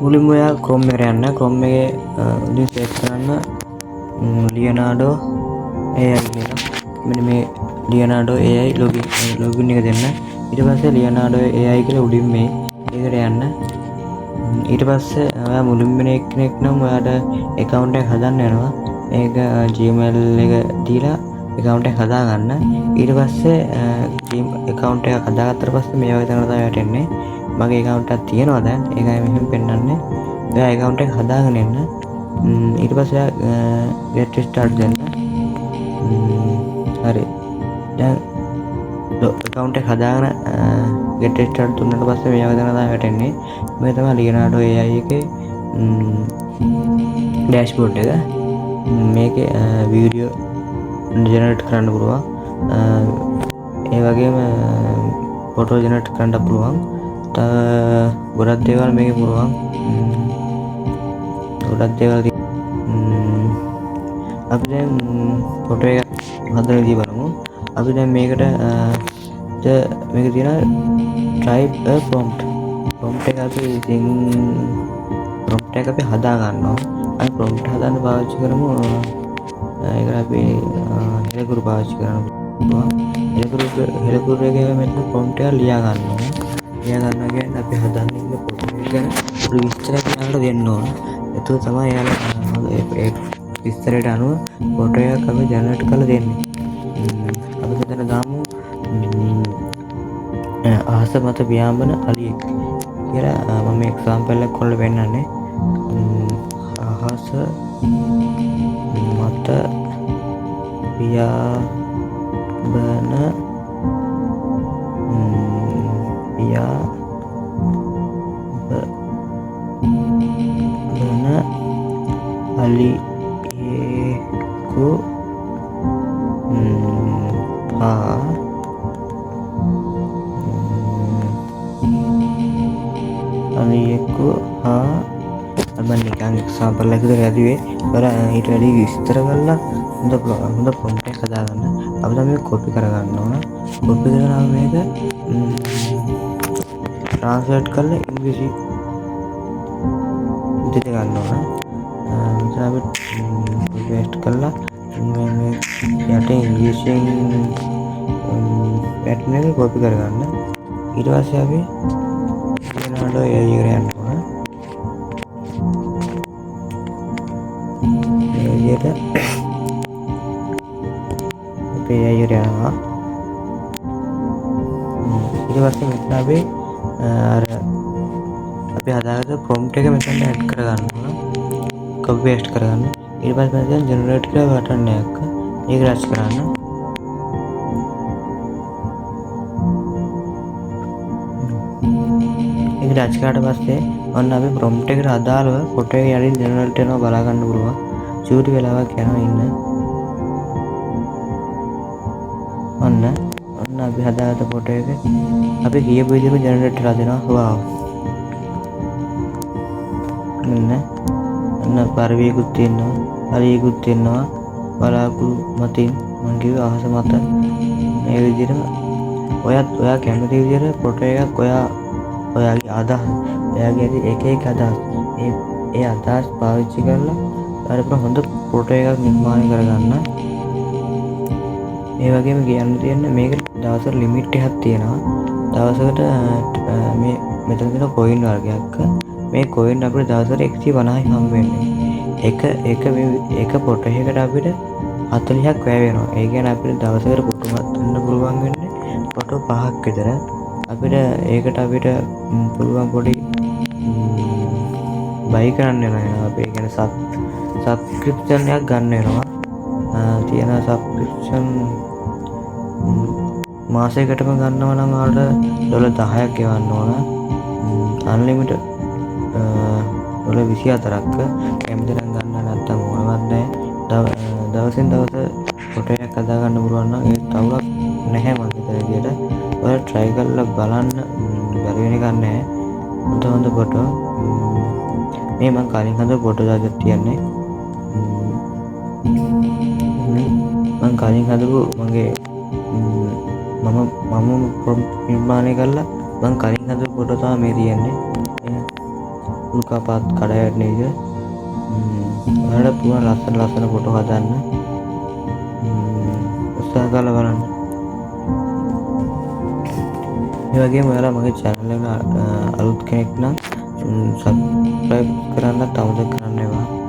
මුලින්ම ඔයා Chrome එකට යන්න. Chrome එකේ උඩින් සර්ච් කරන්න Leonardo AI කියලා. මෙන්න මේ Leonardo AI login එක දෙන්න. ඊට පස්සේ Leonardo AI කියලා උඩින් මේ ඒකට යන්න. ඊට පස්සේ ඔයා මුලින්ම කෙනෙක් නම් ඔයාට account එකක් හදන්න වෙනවා. ඒක Gmail එක දීලා account එක හදාගන්න. ඊට පස්සේ account එක හදාගත්තට පස්සේ මේ වගේ තැනකට තමයි වැටෙන්නේ. මගේ account එකක් තියෙනවා දැන්. ඒකයි මෙහෙම පෙන්නන්නේ. ඔයා account එක හදාගෙන එන්න. ඊට පස්සේ get start දෙන්න. හරි. දැන් account එක හදාගෙන get start දුන්නාට පස්සේ මේ වගේ තැනකට තමයි වැටෙන්නේ. මේ තමයි Leonardo AI එකේ dashboard එක. මේකේ වීඩියෝ ජෙනරේට් කරන්න පුළුවන්. ඒ වගේම ෆොටෝ ජෙනරේට් කරන්න පුළුවන්. ගොඩක් දේවල් මේකේ පුළුවන්. ගොඩක් දේවල් අපි දැන් ෆොටෝ එක හදන විදිහ බලමු. අපි දැන් මේකට මේක තියෙන type a prompt. prompt එක අපි ඉතින් prompt එක අපි හදා ගන්නවා. අපි prompt හදන්න පාවිච්චි කරමු. ඒකට අපි හෙලකුරු පාවිච්චි කරන්න පුළුවන්. හෙලකුරු එකේ මෙතන prompt එක ලියා ගන්නවා. ලියා ගන්නවා කියන්නේ අපි හදන්න ඉන්න prompt එක ගැන පොඩි විස්තරයක් යාලට දෙන්න ඕන. එතකොට තමයි යාලා ඒ විස්තරයට අනුව ෆොටෝ එකක් අපි ජෙනරේට් කරලා දෙන්නේ. අපි මෙතන දාමු අහස මත පියාඹන අලියෙක් කියලා. මම එක්සැම්පල් එකක් කරලා පෙන්නන්නේ. අහස මත පියාඹන අලියෙකු හා අලියෙකු හා මම නිකන් එක්සැම්පල් එකකට ඇදුවේ. ඊට වැඩි විස්තර කරලා හොඳ prompt එකක් හදාගන්න. අපි දැන් මේක copy කරගන්න ඕන. copy කරලා මේක translate කරලා ඉංග්‍රීසි විදිහට ගන්න ඕන. මෙතන අපි paste කරලා මේ යට ඉංග්‍රීසියෙන් pattern එක copy කරගන්න. ඊට පස්සේ අපි Leonardo AI එකට යන්න ඕන. මේ විදිහට අපි AI එකට යනවා. ඊට පස්සේ මෙතන අපි අපි හදාගත්ත prompt එක මෙතන add කරගන්න ඕන. copy paste කරගන්න. ඊට පස්සේ මෙතන generate කියලා බටන් එකක්. ඒක රච් කරන්න. ඒක රච් කරාට පස්සේ ඔන්න අපි prompt එකට අදාළව ෆොටෝ එක යටින් generate වෙනවා බලා ගන්න පුළුවන්. චූටි වෙලාවක් යනවා ඉන්න. ඔන්න අපි හදාගත්ත ෆොටෝ එක අපි කියපු විදිහට ජෙනරේට් කරලා දෙනවා. වව්. මෙන්න පරිවියකුත් තියෙනවා. හරියකුත් තියෙනවා. බලාකුළු මතින් මම කිව්වේ අහස මත මේ විදිහටම ඔයා කැමති විදිහට ෆොටෝ එකක් ඔයාගේ අදහස් ඔයාගේ එක අදහස් ඒ අදහස් පාවිච්චි කරලා ඔයාලට හොඳ ෆොටෝ එකක් නිර්මාණය කරගන්න. ඒ වගේම කියන්න තියෙන්නේ මේකට දවසට ලිමිට් එකක් තියෙනවා. දවසකට මේ මෙතන තියෙන කොයින් වර්ගයක්. මේ කොයින් අපිට දවසට 150යි හම්බ වෙන්නේ. එක ෆොටෝ එකකට අපිට 40ක් වැය වෙනවා. ඒ කියන්නේ අපිට දවසකට ෆොටෝ ගන්න පුළුවන් වෙන්නේ ෆොටෝ 5ක් විතර. අපිට පුළුවන් පොඩි බයි කරන්න වෙනවා. අපි කියන්නේ සබ්ස්ක්‍රිප්ෂන් එකක් ගන්න වෙනවා. තියෙන සබ්ස්ක්‍රිප්ෂන් මාසයකටම ගන්නවා නම් ඔයාලට ඩොලර් 10ක් ගෙවන්න ඕන. අන්ලිමිටඩ් ඩොලර් 24ක් කැමති නම් ගන්න නැත්නම් ඕනවත් නැහැ. දවසින් දවස ෆොටෝ එකක් හදා ගන්න පුළුවන් නම් ඒක තවුලක් නැහැ මම හිතන විදියට. ඔයාලා try කරලා බලන්න. බැරි වෙන එකක් නැහැ. හොඳ ෆොටෝ. මේ මම කලින් හදපු ෆොටෝ දාලා තියන්නේ. මම කලින් හදපු මගේ මම නිර්මාණය කළා මම කලින් හදපු ෆොටෝ තමයි මේ තියෙන්නේ. උල්කාපාත් කඩා වැටෙන විදිහ ඔයාලට පුළුවන් ලස්සන ෆොටෝ හදන්න. උත්සාහ කරලා බලන්න. ඒ වගේම ඔයාලා මගේ channel එක අලුත් කෙනෙක් නම් subscribe කරන්න අමතක කරන්න එපා.